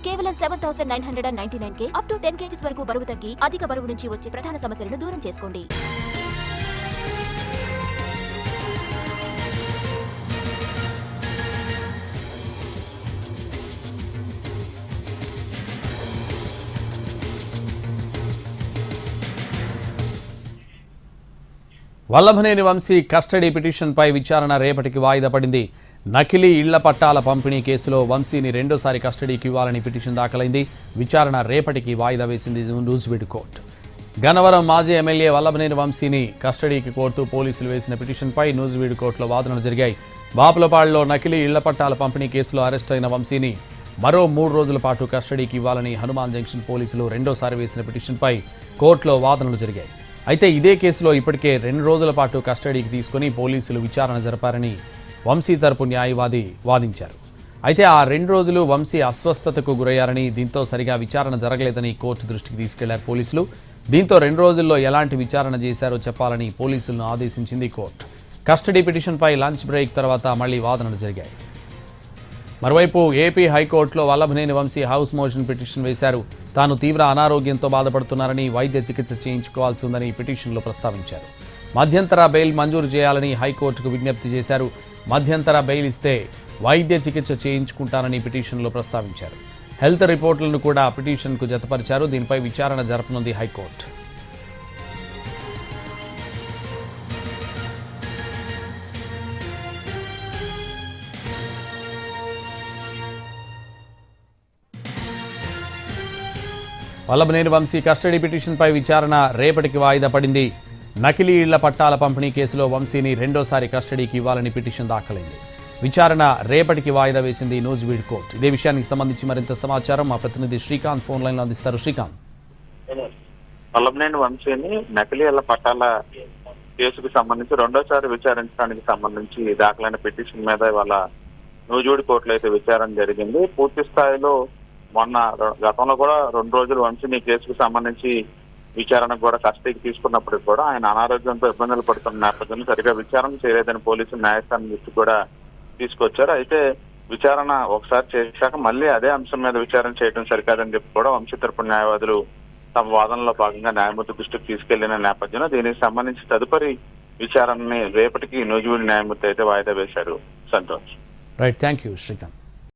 కేవలం 7,999K up to 10 kgs వరకు బరువు తగ్గి అధిక బరువు నుంచి వచ్చే ప్రధాన సమస్యలను దూరం చేసుకోండి. వల్లభనేని వంశీ కస్టడీ పిటిషన్పై విచారణ రేపటికి వాయిదా పడింది. నకిలీ ఇళ్ల పట్టాల పంపిణీ కేసులో వంశీని రెండోసారి కస్టడీకి ఇవ్వాలని పిటిషన్ దాఖలైంది. విచారణ రేపటికి వాయిదా వేసింది నూజివీడు కోర్టు. గన్నవరం మాజీ ఎమ్మెల్యే వల్లభనేని వంశీని కస్టడీకి కోరుతూ పోలీసులు వేసిన పిటిషన్పై నూజివీడు కోర్టులో వాదనలు జరిగాయి. బాపులపాడులో నకిలీ ఇళ్ల పట్టాల పంపిణీ కేసులో అరెస్ట్ అయిన వంశీని మరో 3 రోజుల పాటు కస్టడీకి ఇవ్వాలని హనుమాన్ జంక్షన్ పోలీసులు రెండోసారి వేసిన పిటిషన్పై కోర్టులో వాదనలు జరిగాయి. అయితే ఇదే కేసులో ఇప్పటికే 2 రోజుల పాటు కస్టడీకి తీసుకుని పోలీసులు విచారణ జరపారని వంశీ తరపు న్యాయవాది వాదించారు. అయితే ఆ 2 రోజులు వంశీ అస్వస్థతకు గురయ్యారని, దీంతో సరిగా విచారణ జరగలేదని కోర్టు దృష్టికి తీసుకెళ్లారు పోలీసులు. దీంతో 2 రోజుల్లో ఎలాంటి విచారణ చేశారో చెప్పాలని పోలీసులను ఆదేశించింది కోర్టు. కస్టడీ పిటిషన్పై లంచ్ బ్రేక్ తర్వాత మళ్లీ వాదనలు జరిగాయి. మరోవైపు ఏపీ హైకోర్టులో Vallabhaneni Vamsi house motion petition వేశారు. తాను తీవ్ర అనారోగ్యంతో బాధపడుతున్నారని, వైద్య చికిత్స చేయించుకోవాల్సి ఉందని పిటిషన్లో ప్రస్తావించారు. మధ్యంతర బెయిల్ మంజూరు చేయాలని హైకోర్టుకు విజ్ఞప్తి చేశారు. మధ్యంతర బెయిల్ ఇస్తే వైద్య చికిత్స చేయించుకుంటానని పిటిషన్లో ప్రస్తావించారు. హెల్త్ రిపోర్టులను కూడా పిటిషన్కు జతపరిచారు. దీనిపై విచారణ జరపనుంది హైకోర్టు. వల్లభనేని వంశీ కస్టడీ పిటిషన్పై విచారణ రేపటికి వాయిదా పడింది. నకిలీ ఇళ్ల పట్టాల పంపిణీ కేసులో వంశీని రెండోసారి కస్టడీకి ఇవ్వాలని పిటిషన్ దాఖలైంది. విచారణ రేపటికి వాయిదా వేసింది నూజివీడు కోర్టు. ఇదే విషయానికి సంబంధించి మరింత సమాచారం మా ప్రతినిధి శ్రీకాంత్ ఫోన్ లైన్ లో అందిస్తారు. శ్రీకాంత్, వల్లభనేని వంశీని నకిలీ ఇళ్ల పట్టాల కేసుకు సంబంధించి రెండోసారి విచారించడానికి సంబంధించి దాఖలైన పిటిషన్ మీద ఇవాళ నూజివీడు కోర్టులో అయితే విచారణ జరిగింది. పూర్తి స్థాయిలో గతంలో కూడా 2 రోజులు వంశీని కేసుకు సంబంధించి విచారణకు కూడా కస్టడీకి తీసుకున్నప్పటికీ కూడా ఆయన అనారోగ్యంతో ఇబ్బందులు పడుతున్న నేపథ్యంలో సరిగా విచారణ చేయలేదని పోలీసులు న్యాయస్థానం దృష్టి కూడా తీసుకొచ్చారు. అయితే విచారణ ఒకసారి చేశాక మళ్ళీ అదే అంశం మీద విచారణ చేయడం సరికాదని చెప్పి కూడా వంశీ తరపు న్యాయవాదులు తమ వాదనలో భాగంగా న్యాయమూర్తి దృష్టికి తీసుకెళ్లిన నేపథ్యంలో దీనికి సంబంధించి తదుపరి విచారణని రేపటికి నూజివీడు న్యాయమూర్తి అయితే వాయిదా వేశారు. Santosh. Right, thank you Srikanth.